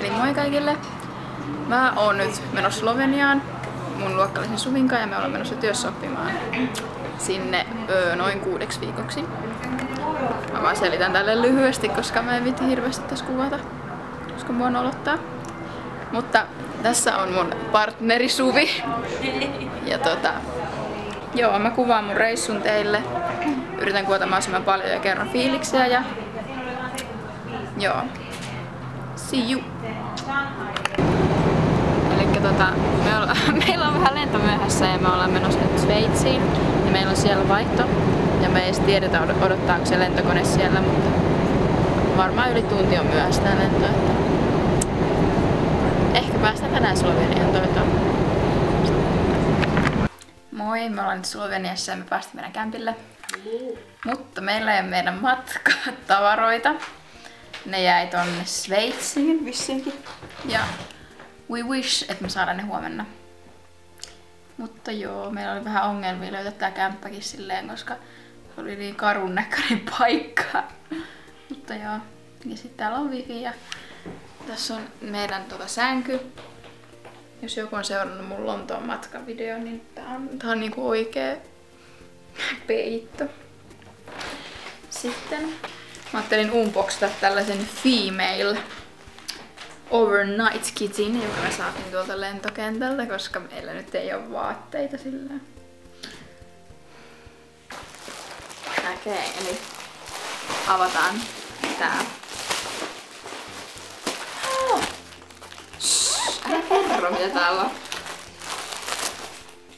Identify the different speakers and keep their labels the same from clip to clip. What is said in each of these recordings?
Speaker 1: Eli moi kaikille! Mä oon nyt menossa Sloveniaan mun luokkalaisen Suvinkaan ja me ollaan menossa työssäoppimaan sinne noin 6 viikoksi. Mä vaan selitän tälle lyhyesti, koska mä en viitti hirveästi tässä kuvata, koska mua nolottaa. Mutta tässä on mun partneri Suvi. Ja joo, mä kuvaan mun reissun teille. Yritän kuvata mahdollisimman paljon ja kerron fiiliksiä ja joo. See you! Elikkä meillä on vähän lento myöhässä ja me ollaan menossa nyt Sveitsiin ja meillä on siellä vaihto ja me ei edes tiedetä odottaako se lentokone siellä, mutta varmaan yli tunti on myöhässä tää lento, että ehkä päästään tänään Sloveniaan toivottavasti. Moi, me ollaan nyt Sloveniassa ja me päästiin meidän kämpille. Mutta meillä ei ole meidän matkatavaroita. Ne jäi tonne Sveitsiin vissinkin. Ja we wish, että me saadaan ne huomenna. Mutta joo, meillä oli vähän ongelmia löytää tää kämppäkin silleen, koska se oli niin karun näköinen paikka. Mutta joo, ja sitten täällä on wifi ja tässä on meidän sänky. Jos joku on seurannut mun Lontoon matkavideo, niin tää on niinku oikee peitto. Sitten mä ajattelin unboxata tällaisen female overnight kitin, joka me saatiin tuolta lentokentältä, koska meillä nyt ei ole vaatteita sillä. Okei, eli avataan tää. Älä kerro mitä täällä on.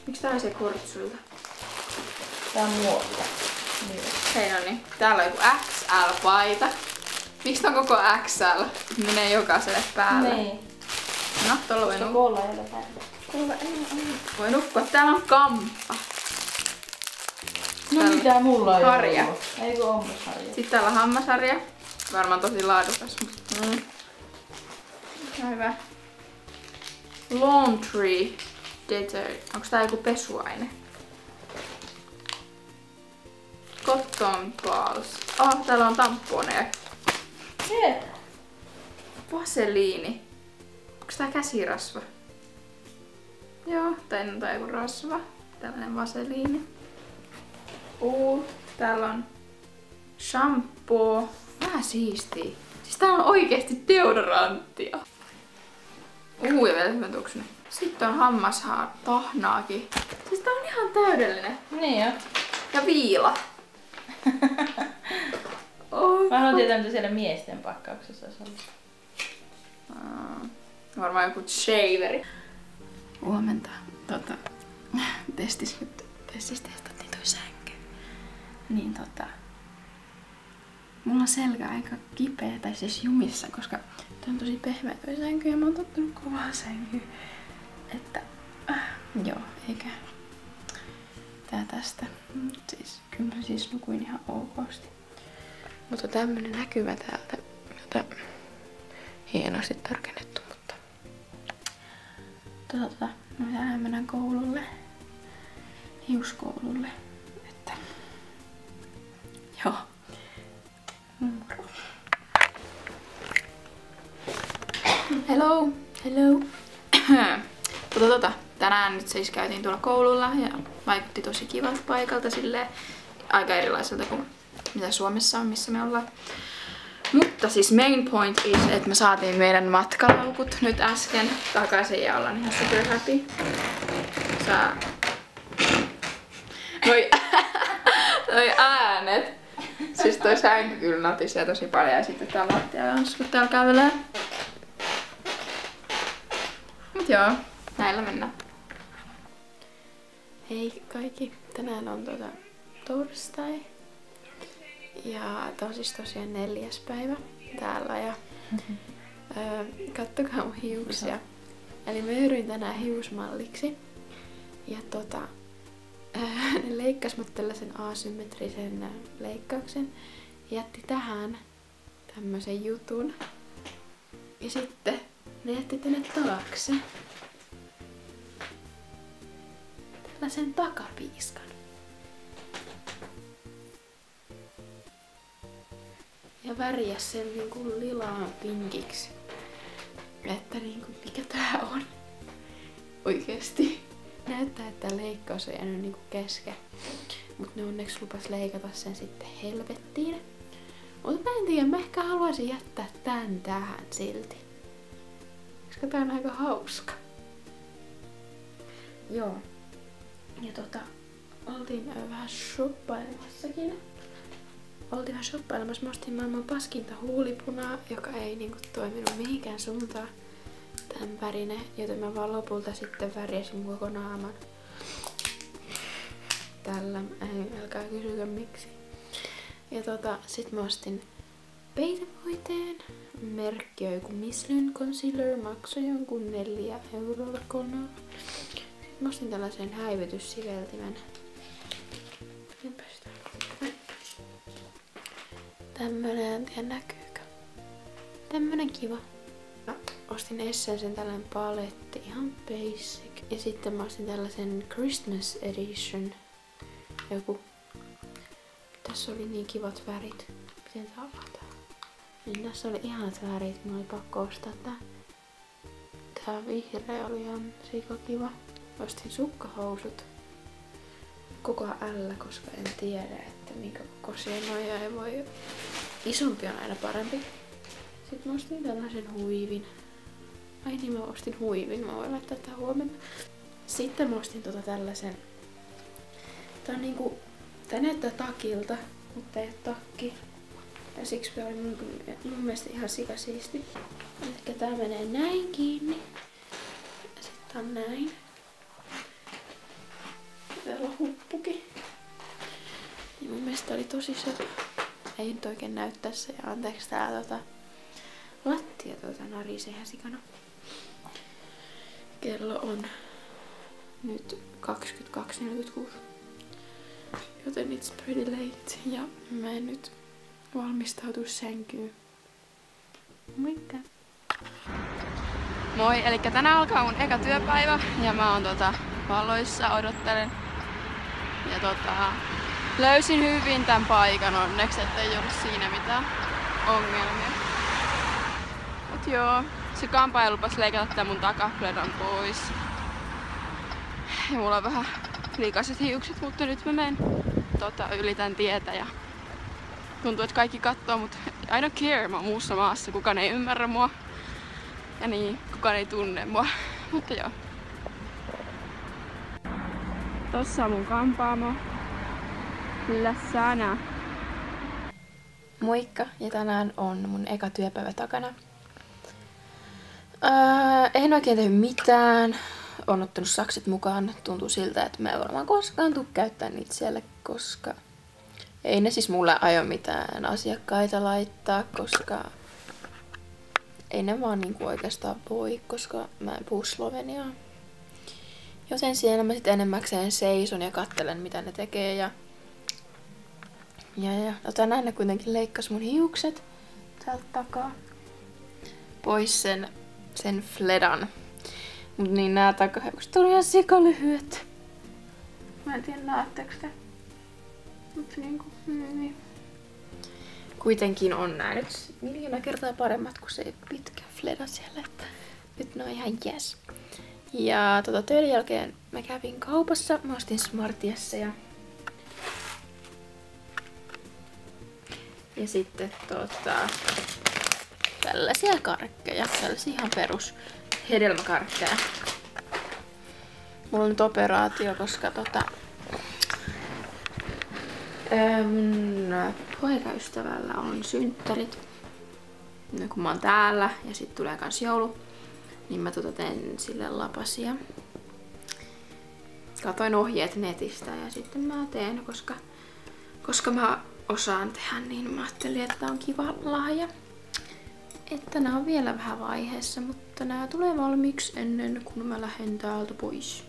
Speaker 1: Miks tää on se kurtsulta?
Speaker 2: Tää on muovia.
Speaker 1: Hei no niin, täällä on joku XL-paita. Miksi on koko XL? Menee jokaiselle päälle.
Speaker 2: Niin.
Speaker 1: No, tuolla voi nukkua. Voi nukkua. Täällä on kamppa.
Speaker 2: No mitä mulla on?
Speaker 1: Harja.
Speaker 2: Eikö hammasharja?
Speaker 1: Sitten täällä on hammasharja. Varmaan tosi laadukas. Hyvä. Laundry detergent. Onko tää joku pesuaine? Cotton balls. Täällä on tamponeja. Vaseliini. Onks tää käsirasva? Joo, tai joku rasva. Tällainen vaseliini. Täällä on shampoo. Vähän siistii. Siis täällä on oikeesti deodoranttia. Ja vielä hyvän tuoksunen. Sitten on hammashaartahnaakin. Siis tää on ihan täydellinen.
Speaker 2: Niin jo.
Speaker 1: Ja viila.
Speaker 2: Mä haluan tietää mitä siellä miesten pakkauksessa olisi ollut.
Speaker 1: Varmaan joku shaveri. Huomenta. Testis testattiin toi sänky. Niin mulla on selkä aika kipeä tai siis jumissa, koska toi on tosi pehmeä toi sänky ja mä oon tottunut kovaa sänkyyn. Että joo, eikä tää tästä. Siis kyllä siis nukuin ihan okosti. Mutta tämmönen näkymä täältä. Hienosti tarkennettu, mutta no tänään mennään koululle. Hiuskoululle. Että joo. Moro. Hello. Tänään nyt siis käytiin tuolla koululla ja vaikutti tosi kivalta paikalta silleen. Aika erilaiselta kuin mitä Suomessa on, missä me ollaan. Mutta siis main point is, että me saatiin meidän matkalaukut nyt äsken takaisin ja ollaan ihan super happy. Noi äänet. Siis toi sänky kyllä natisee tosi paljon ja sitten tää lattia kans, kun täällä kävelee. Mut joo, näillä mennään. Hei kaikki, tänään on torstai. Ja tosiaan 4. päivä täällä ja kattokaa mun hiuksia. Eli mä yhdyin tänään hiusmalliksi. Ja ne leikkas mut tällaisen asymmetrisen leikkauksen. Jätti tähän tämmösen jutun. Ja sitten ne jätti tänne taakse tällaisen takapiiskan. ja väriä sen niinku lilaan pinkiksi. Että niinku mikä tää on. Oikeesti. Näyttää, että leikkaus on jäänyt niinku kesken. Mut ne onneksi lupas leikata sen sitten helvettiin. Mutta mä en tiedä, mä ehkä haluaisin jättää tän tähän silti. Koska tää on aika hauska. Joo. Ja oltiin vähän shoppailemassakin. Oltiin vähän shoppailemassa. Mä ostin maailman paskinta huulipunaa, joka ei niinku toiminut mihinkään suuntaan. Tän värinen, joten mä vaan lopulta sitten värjäsin mun koko naaman. Tällä, älkää kysykö miksi. Ja sit mä ostin peitevoiteen. Merkki on joku Michelin Concealer, maksoi jonkun 4 euroa 3 euroa. Mä ostin tällaisen häivytyssiveltimen. Tämmönen, en tiedä näkyykö. Tämmönen kiva. Mä ostin Essencen tällainen paletti, ihan basic. Ja sitten mä ostin tällaisen Christmas Edition. Joku. Tässä oli niin kivat värit. Miten tää avataan? Niin tässä oli ihanat värit, mulla oli pakko ostaa tää. Tää vihreä oli ihan sikakiva. Ostin sukkahousut. Koko L, koska en tiedä, että minkä kokoisia noja ei voi. Isompi on aina parempi. Sitten mä ostin tällaisen huivin. Ai niin, mä ostin huivin. Mä voin laittaa tää huomenna. Sitten mä ostin tällaisen. Tää on niinku. Tää näyttää takilta, mutta ei oo takki. Ja siksi tää oli mun mielestä ihan sikasiisti. Elikkä tää menee näin kiinni. Ja sitten on näin. Täällä on huppukin. Ja mun mielestä oli tosi söpö. Ei nyt oikein näy tässä. Ja anteeksi tää lattia narisee ihan sikana. Kello on nyt 22:46. Joten it's pretty late. Ja mä en nyt valmistautu sänkyyn. Moikka! Moi! Elikkä tänään alkaa mun eka työpäivä. Ja mä oon valoissa odottelen. Ja löysin hyvin tän paikan onneksi, ettei ollut siinä mitään ongelmia. Mut joo, se kampaaja lupas leikata tän mun takapledan pois. Ja mulla on vähän likaiset hiukset, mutta nyt mä menen ylitän tietä ja tuntuu, että kaikki kattoo, mutta I don't care, mä oon muussa maassa, kukaan ei ymmärrä mua. Ja niin, kukaan ei tunne mua, mutta joo. Tossa on mun kampaamo. La Sana. Moikka, ja tänään on mun eka työpäivä takana. En oikein tehnyt mitään. Oon ottanut sakset mukaan. Tuntuu siltä, että mä en varmaan koskaan tuu käyttää niitä siellä, koska ei ne siis mulle aio mitään asiakkaita laittaa, koska ei ne vaan niinku oikeastaan voi, koska mä en puhu sloveniaa. Joten siellä mä sit enemmäkseen seison ja kattelen mitä ne tekee ja tänään ne kuitenkin leikkasi mun hiukset täältä takaa pois sen fledan. Mut niin nää takahiukset tuli ihan sikalyhyet. Mä en tiedä näettekö te. Mut niinku, niin. Kuitenkin on nää nyt miljoona kertaa paremmat kuin se pitkä fleda siellä, että nyt ne on ihan jes. Ja töiden jälkeen mä kävin kaupassa, mä ostin Smartiassa ja sitten tällaisia karkkeja, tällaisia ihan perus hedelmäkarkkeja. Mulla on nyt operaatio, koska mun poikaystävällä on synttärit. No, kun mä oon täällä ja sit tulee kans joulu, niin mä teen sille lapasia. Katoin ohjeet netistä ja sitten mä teen, koska mä osaan tehdä, niin mä ajattelin, että tää on kiva lahja. Että nää on vielä vähän vaiheessa, mutta nää tulee valmiiksi ennen kuin mä lähden täältä pois.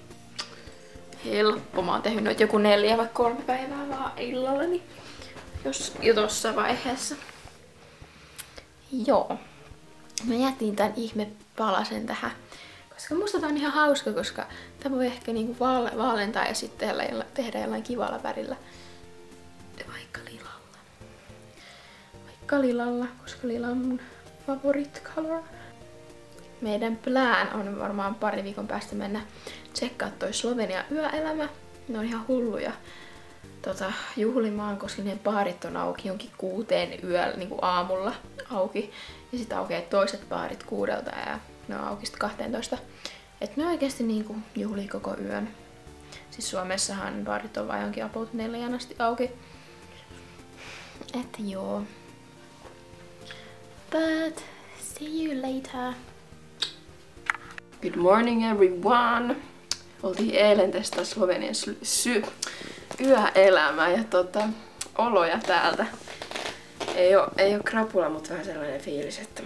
Speaker 1: Helppo. Mä oon tehnyt noit joku 4 vai 3 päivää vaan illallani. Jos jo tossa vaiheessa. Joo. Mä jätin tän ihme palasen tähän. Koska musta tää on ihan hauska, koska tää voi ehkä niinku vaalentaa ja sitten tehdä jollain kivalla värillä. Vaikka lilalla. lilalla, koska lila on mun favorite color. Meidän plan on varmaan pari viikon päästä mennä tsekkaa toi Slovenia yöelämä. Ne on ihan hulluja juhlimaan, koska ne baarit on auki jonkin 6 yöllä, niin kuin aamulla auki. Ja sit aukeaa toiset baarit 6 ja ne on auki sit 12. Et ne oikeesti niinku juhlii koko yön. Siis Suomessahan baarit on vain jonkin about 4 asti auki. Että joo. But see you later. Good morning everyone. Oltiin eilen testaa Slovenian yöelämää ja oloja täältä. Ei oo krapula, mutta vähän sellainen fiilis, että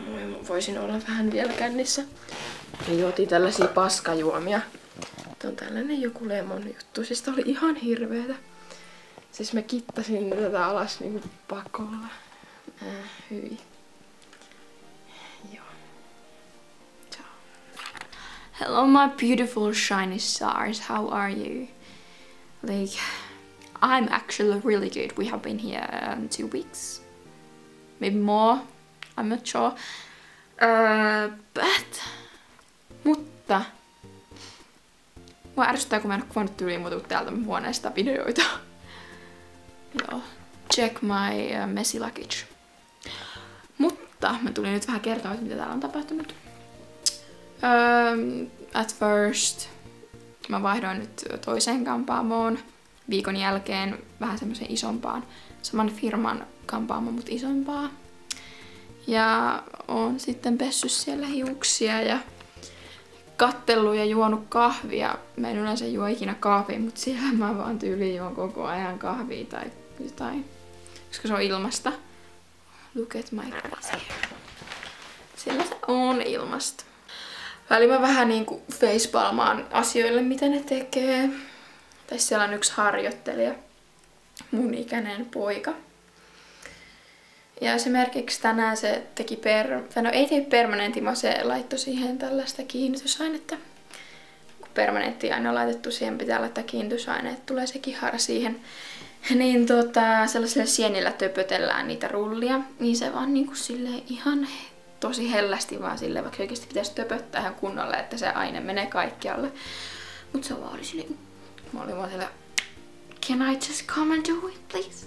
Speaker 1: voisin olla vähän vielä kännissä. Ja juotiin tällaisia paskajuomia. Tää on tällainen joku lemon juttu. Siis tää oli ihan hirveetä. Siis mä kittasin tätä alas niinku pakolla. Hyi. Joo. Ciao. Hello my beautiful shiny stars. How are you? Like, I'm actually really good. We have been here 2 weeks. Maybe more. I'm not sure. Mutta mua ärsyttää, kun mä en oo voinut tyyliin täältä huoneesta videoita. Joo. Check my messy luggage. Mutta mä tulin nyt vähän kertoa, mitä täällä on tapahtunut. At first mä vaihdoin nyt toiseen kampaamoon viikon jälkeen vähän semmoisen isompaan. Saman firman kampaamo, mut isompaa. Ja oon sitten pessyt siellä hiuksia ja kattellut ja juonut kahvia. Mä en yleensä juo ikinä kahvia, mutta siellä mä vaan tyyliin juon koko ajan kahvia tai jotain. Koska se on ilmasta. Look at my glass here. Sillä se on ilmasta. Välillä mä vähän niinku facepalmaan asioille, mitä ne tekee. Tai siellä on yksi harjoittelija. Mun ikäinen poika. Ja esimerkiksi tänään se teki ei tee permanentin, vaan se laittoi siihen tällaista kiinnitysainetta. Kun permanentti aina on laitettu, siihen pitää laittaa kiinnitysaine, että tulee se kihara siihen. Niin sellaisella sienillä töpötellään niitä rullia, niin se vaan niinku silleen ihan tosi hellästi vaan silleen, vaikka oikeasti pitäisi töpöttää ihan kunnolla, että se aine menee kaikkialle. Mut se vaan oli silleen, mä olin vaan silleen, can I just come and do it, please?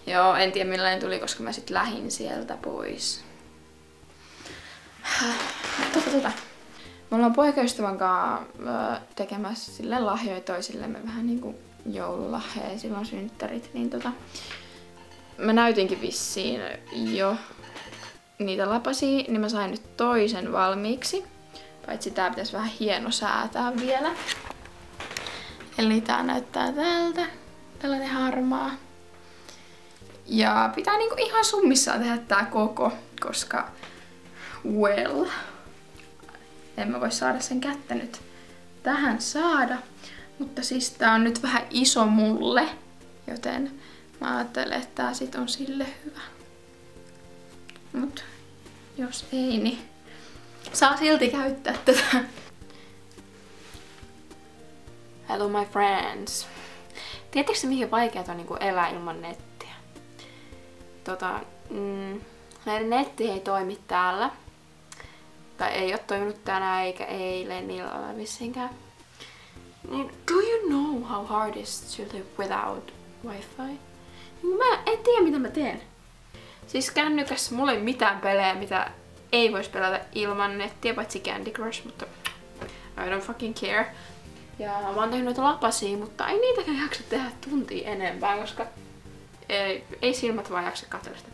Speaker 1: Joo, en tiedä millainen tuli, koska mä sit lähin sieltä pois. Me ollaan poikaystävän kanssa tekemässä sille lahjoja toisillemme vähän niinku joululahjoja ja silloin synttärit. Niin mä näytinkin vissiin jo niitä lapasia, niin mä sain nyt toisen valmiiksi. Paitsi tää pitäisi vähän hieno säätää vielä. Eli tää näyttää tältä. Tällainen harmaa. Ja pitää niinku ihan summissaan tehdä tää koko, koska en mä voi saada sen kättä nyt tähän saada. Mutta siis tää on nyt vähän iso mulle, joten mä ajattelen, että tää sit on sille hyvä. Mut jos ei, niin saa silti käyttää tätä. Hello my friends. Tiedättekö mihin vaikeat on niinku elää ilman nettiä? Näiden netti ei toimi täällä. Tai ei oo toiminut tänään eikä eilen illalla vissinkään. Niin, do you know how hard it is to live without wifi? Mä en tiedä mitä mä teen. Siis kännykässä mulla ei mitään pelejä, mitä ei vois pelata ilman nettiä, paitsi Candy Crush, mutta I don't fucking care. Ja mä oon tehnyt noita lapasia, mutta ei niitäkään jaksa tehdä tuntia enempää, koska ei silmät vaan jaksa katsella sitä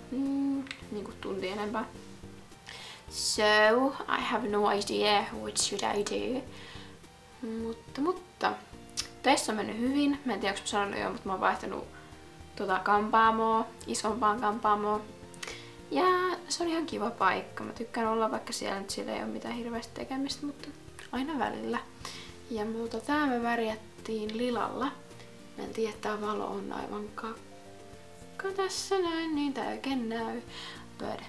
Speaker 1: niinku tuntia enempää. So, I have no idea what should I do. Mutta teissä on mennyt hyvin. Mä en tiedä, onko mä sanonut jo, mutta mä oon vaihtanut kampaamoa, isompaan kampaamoa. Ja se on ihan kiva paikka. Mä tykkään olla, vaikka siellä nyt sillä ei ole mitään hirveästi tekemistä, mutta aina välillä. Ja tää me värjättiin lilalla. Mä en tiedä, tää valo on aivan kakka tässä näin, niin tää ei oikein näy. But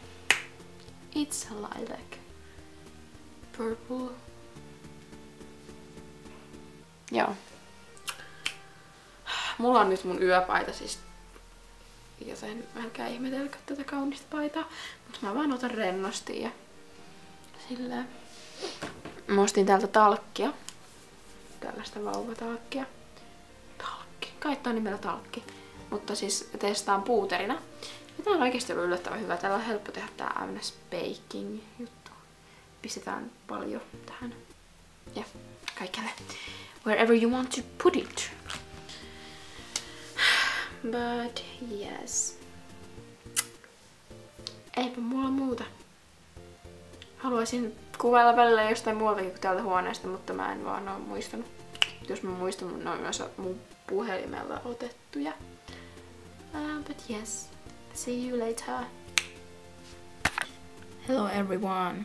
Speaker 1: it's lilac. Purple. Joo. Mulla on nyt mun yöpaita siis joten älkää ihmetelkö tätä kaunista paitaa. Mutta mä vaan otan rennosti ja silleen. Mä ostin täältä talkkia. Tällaista vauvatalkkia. Talkki. Kai tää on nimellä talkki. Mutta siis testaan puuterina. Ja tää on oikeesti ollut yllättävän hyvä. Täällä on helppo tehdä tää MS Baking juttu. Pistetään paljon tähän. Ja kaikkelle. Wherever you want to put it. But yes. Eipä mulla muuta. Haluaisin kuvailla välillä jostain muualtakin kuin täältä huoneesta, mutta mä en vaan oo muistanut. Jos mä muistan, ne on myös mun puhelimella otettuja. But yes. See you later. Hello everyone.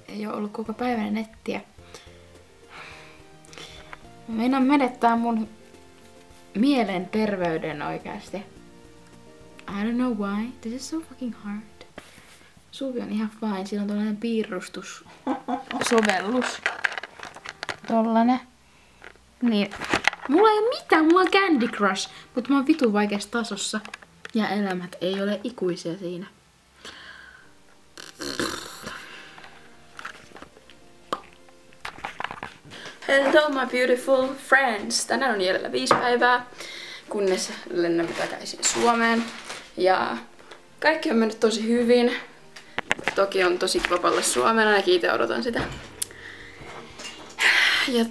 Speaker 1: Ei oo ollut koko päivän nettiä. Mä meinaan menettää mun mielenterveyden oikeasti. I don't know why. This is so fucking hard. Suvi on ihan fine. Siinä on tollanen piirustussovellus. Tollanen. Niin. Mulla ei oo mitään. Mulla on Candy Crush. Mutta mä oon vitun vaikeassa tasossa. Ja elämät ei ole ikuisia siinä. Hello my beautiful friends! Tänään on jäljellä 5 päivää, kunnes lennämme takaisin Suomeen. Ja kaikki on mennyt tosi hyvin. Toki on tosi kiva palata Suomeen, ainakin itse odotan sitä. Ja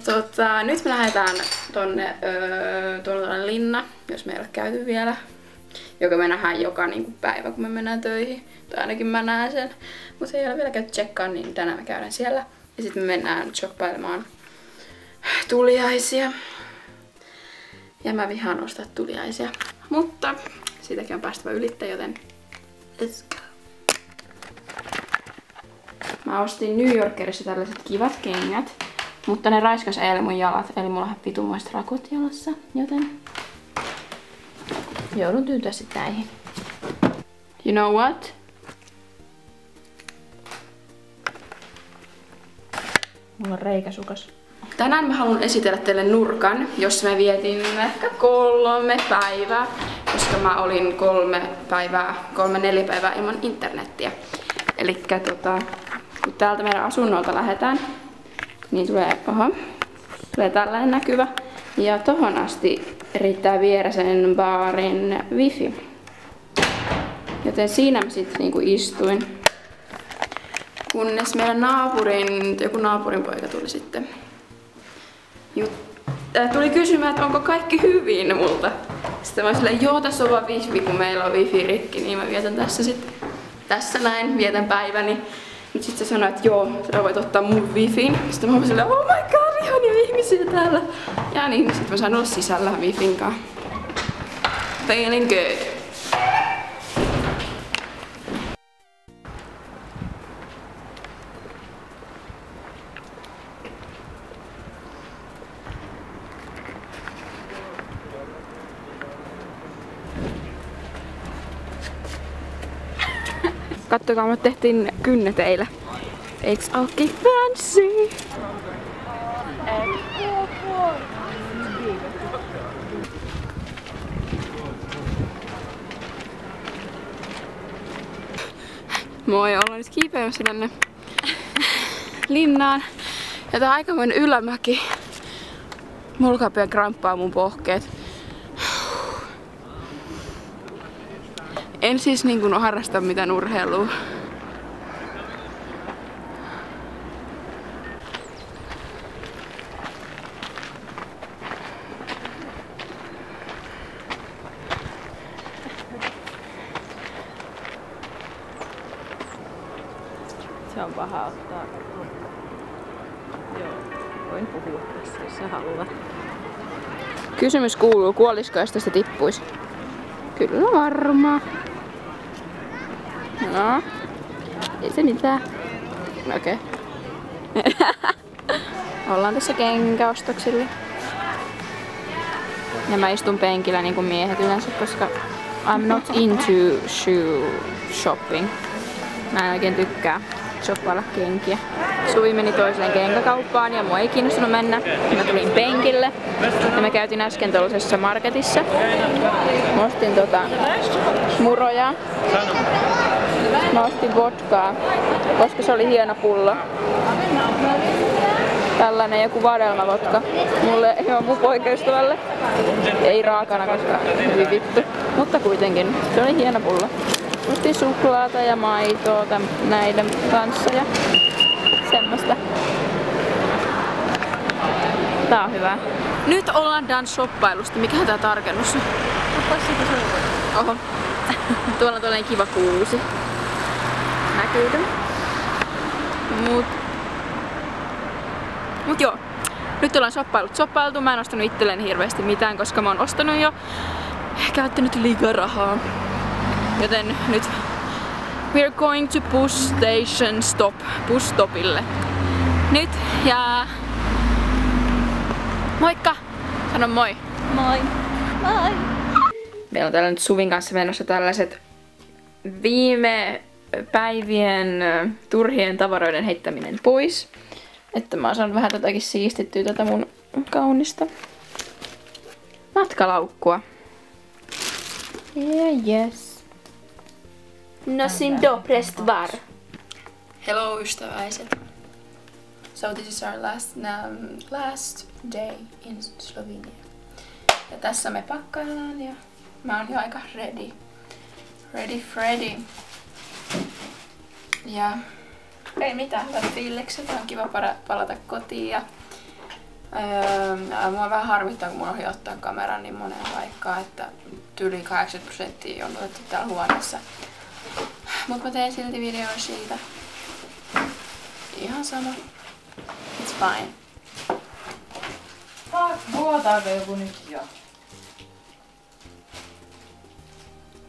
Speaker 1: nyt me lähdetään tonne Linna, jos me ei ole käyty vielä. Joka me nähdään joka päivä, kun me mennään töihin. Tai ainakin mä näen sen. Mutta ei ole vielä käyty tsekkaan, niin tänään me käydään siellä. Ja sitten me mennään shoppailemaan tuliaisia. Ja mä vihaan ostaa tuliaisia. Mutta siitäkin on päästävä ylittä, joten let's go. Mä ostin New Yorkerissa tällaiset kivat kengät. Mutta ne raiskas eilen mun jalat. Eli mulla on vitumoiset rakot jalassa. Joten joudun tyytyä sit näihin. You know what? Mulla on reikäsukas. Tänään mä haluan esitellä teille nurkan, jossa me vietin ehkä 3 päivää, koska mä olin 3-4 päivää ilman internettiä. Elikkä kun täältä meidän asunnolta lähdetään, niin tulee tällainen näkyvä. Ja tohon asti riittää Viereisen baarin wifi. Joten siinä mä sit istuin. Kunnes meidän joku naapurin poika tuli sitten. Tuli kysymään, että onko kaikki hyvin multa. Sitten mä olin silleen, joo tässä on vaan wifi, kun meillä on wifi rikki, niin mä vietän tässä näin, vietän päiväni. Mut sit se sanoi, että joo, sä voit ottaa mun wifin. Sitten mä olin silleen, oh my god, ihania ihmisiä täällä. Ja niin, sit mä sain olla sisällä wifin kanssa. Feeling good. Kattokaa, me tehtiin kynnet eilen. Eiks ookin fancy? Moi, ollaan nyt kiipeämässä tänne Linnaan. Ja tää on aikamoinen ylämäki. Mulkapien kramppaa mun pohkeet. En siis harrasta mitään urheilua.
Speaker 2: Se on paha ottaa. Joo, voin puhua tässä, jos sä haluat.
Speaker 1: Kysymys kuuluu, kuolisiko jos tästä tippuisi? Kyllä varmaan. No, ei se mitään. Okei. Ollaan tässä kenkäostoksilla. Ja mä istun penkillä niin kuin miehet yleensä, koska I'm not into shoe shopping. Mä en oikein tykkää. shoppailla kenkiä. Suvi meni toiseen kenkäkauppaan ja mua ei kiinnostunut mennä. Mä tulin penkille ja me käytiin äsken tuollaisessa marketissa. Mä ostin muroja. Mä ostin vodkaa, koska se oli hieno pullo. Tällainen joku vadelmavodka. Mulle ja mun poikaystävälle. Ei raakana, koska hyvin vittu. Mutta kuitenkin, se oli hieno pullo. Ostin suklaata ja maitoa näiden kanssa ja semmoista. Tää on hyvä. Nyt ollaan done shoppailusta. Mikähän tää tarkennus on? Oho. Tuolla on tuollainen kiva kuusi. Näkyykö? Mut joo. Nyt ollaan shoppailtu. Mä en ostanut itselleni hirveästi mitään, koska mä oon ostanut jo käyttänyt liikaa rahaa. Joten nyt we're going to bus stopille. Nyt ja moikka! Sano moi!
Speaker 2: Moi! Moi!
Speaker 1: Meillä on täällä nyt Suvin kanssa menossa tällaiset viime päivien turhien tavaroiden heittäminen pois. Että mä saan vähän tätäkin siistittyä tätä mun kaunista matkalaukkua. Yes. No sin dobre stvar. Hello ystäväiset. So this is our last day in Slovenia. Ja tässä me pakkaillaan ja mä oon jo aika ready. Ready. Ja ei mitään, hyvät fiilikset. On kiva palata kotiin ja mua vähän harmittaa, kun mun ohi ottaa kameran niin moneen paikkaan, että yli 80% on otettu täällä huoneessa. Mut mä teen silti videon siitä. Ihan sama. It's fine.
Speaker 2: Vuotaako joku nyt jo?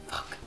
Speaker 1: Fuck.